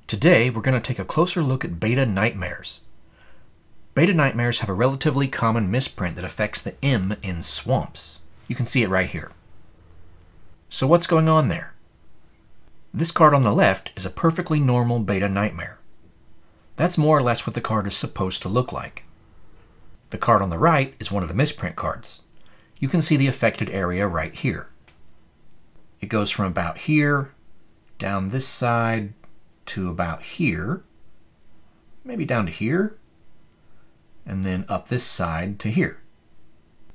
Today, we're going to take a closer look at beta nightmares. Beta nightmares have a relatively common misprint that affects the M in swamps. You can see it right here. So what's going on there? This card on the left is a perfectly normal beta nightmare. That's more or less what the card is supposed to look like. The card on the right is one of the misprint cards. You can see the affected area right here. It goes from about here, down this side, to about here, maybe down to here, and then up this side to here.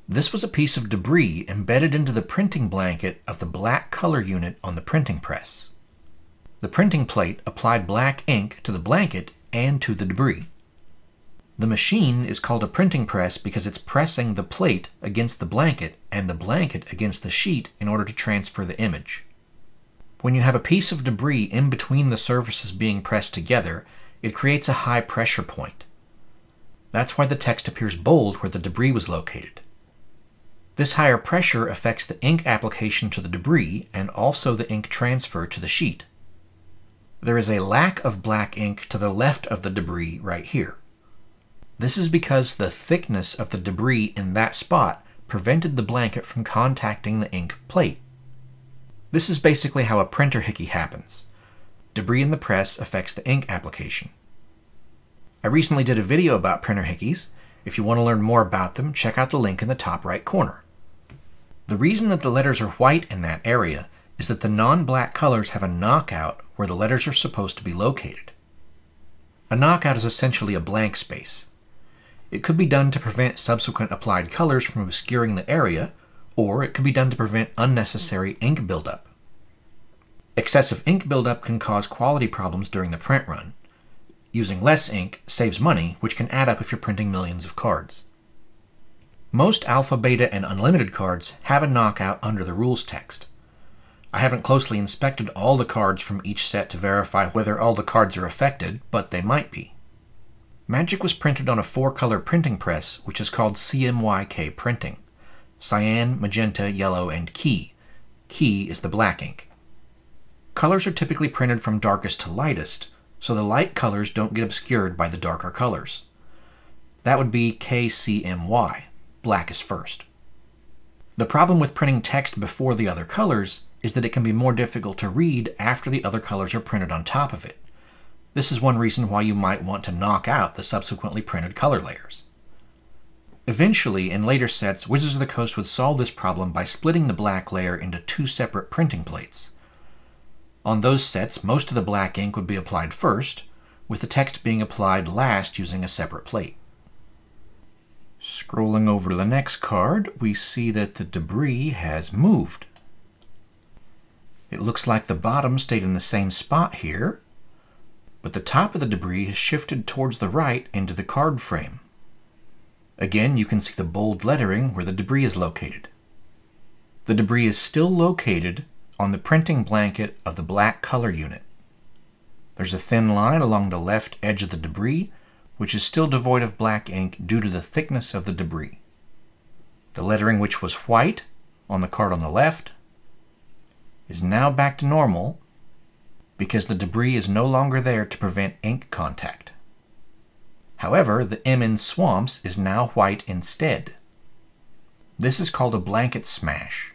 This was a piece of debris embedded into the printing blanket of the black color unit on the printing press. The printing plate applied black ink to the blanket and to the debris. The machine is called a printing press because it's pressing the plate against the blanket and the blanket against the sheet in order to transfer the image. When you have a piece of debris in between the surfaces being pressed together, it creates a high pressure point. That's why the text appears bold where the debris was located. This higher pressure affects the ink application to the debris and also the ink transfer to the sheet. There is a lack of black ink to the left of the debris right here. This is because the thickness of the debris in that spot prevented the blanket from contacting the ink plate. This is basically how a printer hickey happens. Debris in the press affects the ink application. I recently did a video about printer hickeys. If you want to learn more about them, check out the link in the top right corner. The reason that the letters are white in that area is that the non-black colors have a knockout where the letters are supposed to be located. A knockout is essentially a blank space. It could be done to prevent subsequent applied colors from obscuring the area, or it could be done to prevent unnecessary ink buildup. Excessive ink buildup can cause quality problems during the print run. Using less ink saves money, which can add up if you're printing millions of cards. Most alpha, beta, and unlimited cards have a knockout under the rules text. I haven't closely inspected all the cards from each set to verify whether all the cards are affected, but they might be. Magic was printed on a 4-color printing press, which is called CMYK printing. Cyan, magenta, yellow, and key. Key is the black ink. Colors are typically printed from darkest to lightest, so the light colors don't get obscured by the darker colors. That would be KCMY. Black is first. The problem with printing text before the other colors is that it can be more difficult to read after the other colors are printed on top of it. This is one reason why you might want to knock out the subsequently printed color layers. Eventually, in later sets, Wizards of the Coast would solve this problem by splitting the black layer into 2 separate printing plates. On those sets, most of the black ink would be applied first, with the text being applied last using a separate plate. Scrolling over to the next card, we see that the debris has moved. It looks like the bottom stayed in the same spot here, but the top of the debris has shifted towards the right into the card frame. Again, you can see the bold lettering where the debris is located. The debris is still located on the printing blanket of the black color unit. There's a thin line along the left edge of the debris, which is still devoid of black ink due to the thickness of the debris. The lettering, which was white on the card on the left, is now back to normal because the debris is no longer there to prevent ink contact. However, the M in swamps is now white instead. This is called a blanket smash.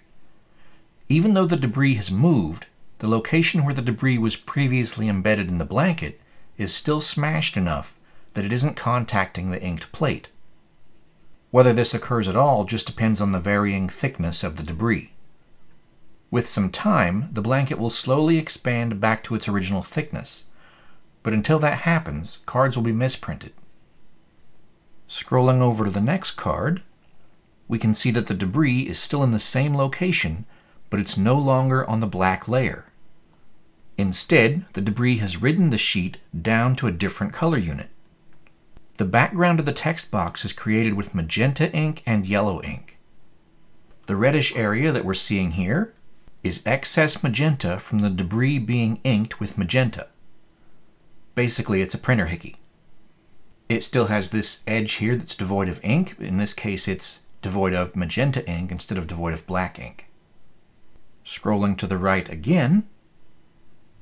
Even though the debris has moved, the location where the debris was previously embedded in the blanket is still smashed enough that it isn't contacting the inked plate. Whether this occurs at all just depends on the varying thickness of the debris. With some time, the blanket will slowly expand back to its original thickness, but until that happens, cards will be misprinted. Scrolling over to the next card, we can see that the debris is still in the same location, but it's no longer on the black layer. Instead, the debris has ridden the sheet down to a different color unit. The background of the text box is created with magenta ink and yellow ink. The reddish area that we're seeing here is excess magenta from the debris being inked with magenta. Basically, it's a printer hickey. It still has this edge here that's devoid of ink. In this case, it's devoid of magenta ink instead of devoid of black ink. Scrolling to the right again,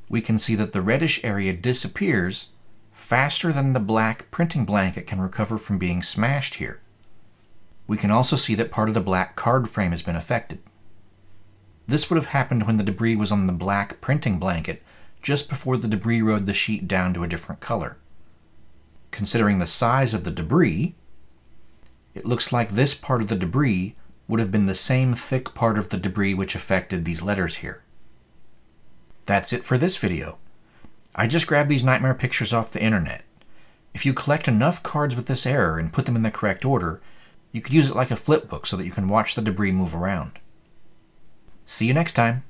we can see that the reddish area disappears faster than the black printing blanket can recover from being smashed here. We can also see that part of the black card frame has been affected. This would have happened when the debris was on the black printing blanket just before the debris rode the sheet down to a different color. Considering the size of the debris, it looks like this part of the debris would have been the same thick part of the debris which affected these letters here. That's it for this video. I just grabbed these nightmare pictures off the internet. If you collect enough cards with this error and put them in the correct order, you could use it like a flip book so that you can watch the debris move around. See you next time.